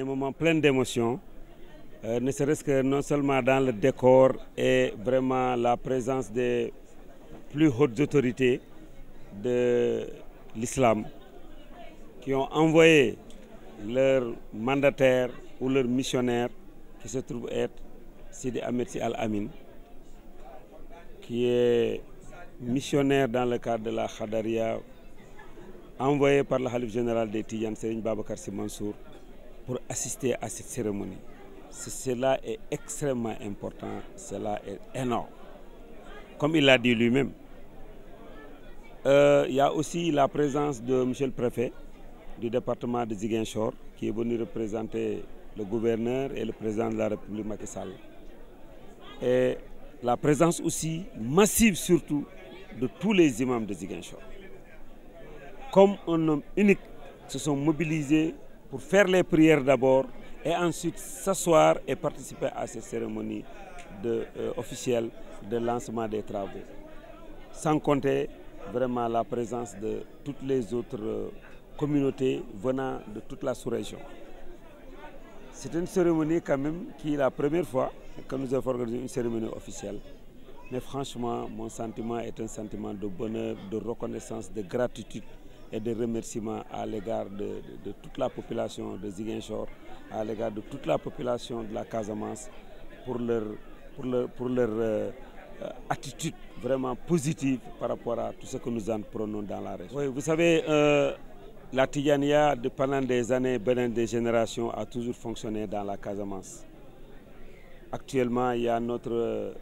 moment plein d'émotions, ne serait-ce que non seulement dans le décor et vraiment la présence des plus hautes autorités de l'islam qui ont envoyé leur mandataire ou leur missionnaire qui se trouve être Sidi Ahmed Sy Al Amin, qui est missionnaire dans le cadre de la Khadariya, envoyé par le Khalife général des Tidjanes, Serigne Babacar Sy Mansour, pour assister à cette cérémonie. Cela est extrêmement important, cela est énorme. Comme il l'a dit lui-même, il y a aussi la présence de monsieur le préfet du département de Ziguinchor, qui est venu représenter le gouverneur et le président de la République Macky Sall. Et la présence aussi massive surtout de tous les imams de Ziguinchor. Comme un homme unique, se sont mobilisés pour faire les prières d'abord et ensuite s'asseoir et participer à cette cérémonie officielle de lancement des travaux. Sans compter vraiment la présence de toutes les autres communautés venant de toute la sous-région. C'est une cérémonie quand même qui est la première fois que nous avons organisé une cérémonie officielle. Mais franchement, mon sentiment est un sentiment de bonheur, de reconnaissance, de gratitude et de remerciement à l'égard de toute la population de Ziguinchor, à l'égard de toute la population de la Casamance pour leur attitude vraiment positive par rapport à tout ce que nous en prenons dans la région. Oui, vous savez, la Tidjaniya, pendant des années, pendant des générations, a toujours fonctionné dans la Casamance. Actuellement, il y a notre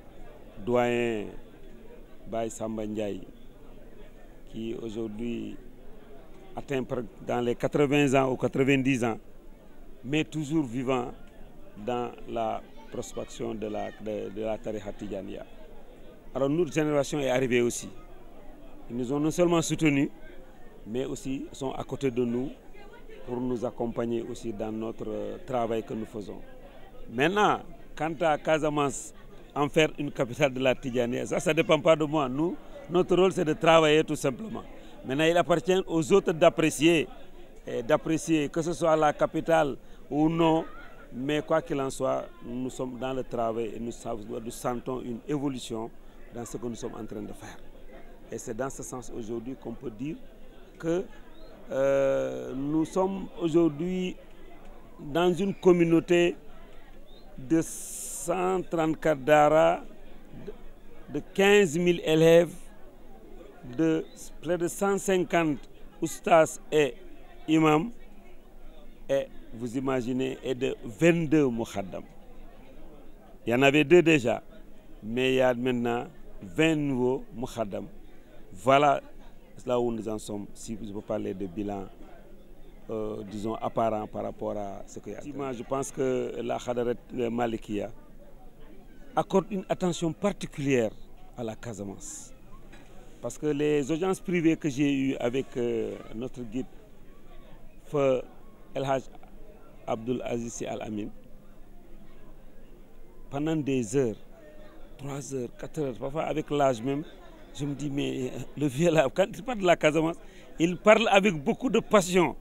doyen Baye Samba Ndiaye qui aujourd'hui atteint dans les 80 ans ou 90 ans, mais toujours vivant dans la prospection de la Tariqa Tidjaniya. Alors notre génération est arrivée aussi. Ils nous ont non seulement soutenus, mais aussi sont à côté de nous pour nous accompagner aussi dans notre travail que nous faisons. Maintenant, quant à Casamance, en faire une capitale de la Tidjaniya, ça ne dépend pas de moi. Nous, notre rôle, c'est de travailler tout simplement. Maintenant, il appartient aux autres d'apprécier que ce soit la capitale ou non, mais quoi qu'il en soit, nous sommes dans le travail et nous sentons une évolution dans ce que nous sommes en train de faire. Et c'est dans ce sens aujourd'hui qu'on peut dire que nous sommes aujourd'hui dans une communauté de 134 daara, de 15 000 élèves, de près de 150 oustas et imams, et vous imaginez, et de 22 mukhaddam. Il y en avait 2 déjà, mais il y a maintenant 20 nouveaux mukhaddam. Voilà là où nous en sommes, si je peux parler de bilan, disons, apparent par rapport à ce qu'il y a. Je pense que la Khadarat Malikiya accorde une attention particulière à la Casamance. Parce que les audiences privées que j'ai eues avec notre guide, Feu El Hadj Abdoul Aziz Sy Al Amin, pendant des heures, 3 heures, 4 heures, parfois avec l'âge même, je me dis, mais le vieux là, quand il parle de la Casamance, il parle avec beaucoup de passion.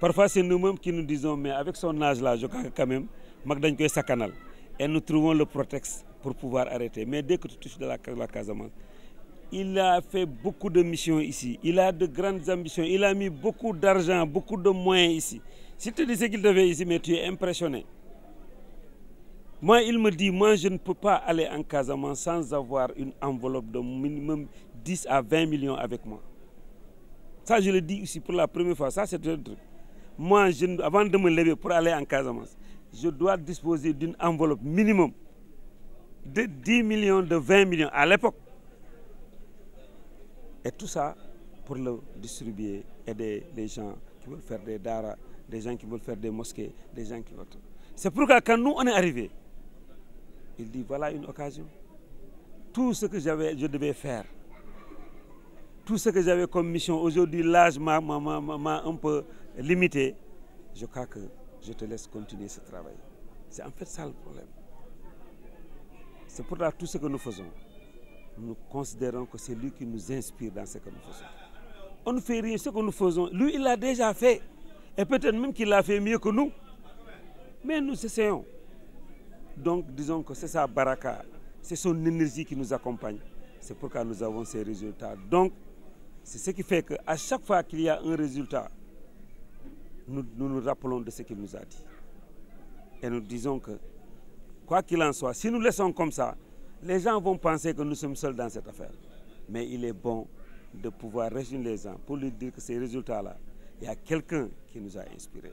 Parfois, c'est nous-mêmes qui nous disons, mais avec son âge là, je crois que quand même, Magdagne Koy Sakanal. Et nous trouvons le prétexte pour pouvoir arrêter. Mais dès que tu touches de la Casamance, il a fait beaucoup de missions ici. Il a de grandes ambitions. Il a mis beaucoup d'argent, beaucoup de moyens ici. Si tu dis ce qu'il devait ici, mais tu es impressionné. Moi, il me dit, moi, je ne peux pas aller en Casamance sans avoir une enveloppe de minimum 10 à 20 millions avec moi. Ça, je le dis ici pour la première fois. Ça, c'est un truc. Moi, avant de me lever pour aller en Casamance, je dois disposer d'une enveloppe minimum de 10 millions, de 20 millions à l'époque. Et tout ça pour le distribuer, aider les gens qui veulent faire des daara, des gens qui veulent faire des mosquées, des gens qui veulent... C'est pourquoi quand nous, on est arrivés, il dit, voilà une occasion. Tout ce que je devais faire, tout ce que j'avais comme mission, aujourd'hui, l'âge m'a un peu limité. Je crois que je te laisse continuer ce travail. C'est en fait ça le problème. C'est pourquoi tout ce que nous faisons, nous considérons que c'est lui qui nous inspire dans ce que nous faisons. On ne fait rien, ce que nous faisons. Lui, il l'a déjà fait. Et peut-être même qu'il l'a fait mieux que nous. Mais nous essayons. Donc disons que c'est sa baraka, c'est son énergie qui nous accompagne. C'est pourquoi nous avons ces résultats. Donc c'est ce qui fait qu'à chaque fois qu'il y a un résultat, nous rappelons de ce qu'il nous a dit. Et nous disons que, quoi qu'il en soit, si nous laissons comme ça, les gens vont penser que nous sommes seuls dans cette affaire. Mais il est bon de pouvoir réunir les gens pour lui dire que ces résultats-là, il y a quelqu'un qui nous a inspirés.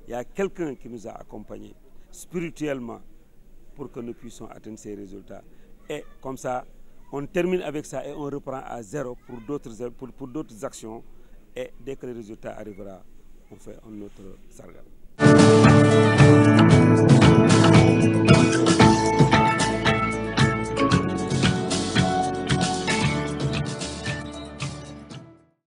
Il y a quelqu'un qui nous a accompagnés spirituellement pour que nous puissions atteindre ces résultats. Et comme ça, on termine avec ça et on reprend à zéro pour d'autres actions. Et dès que le résultat arrivera, on fait un autre sargal.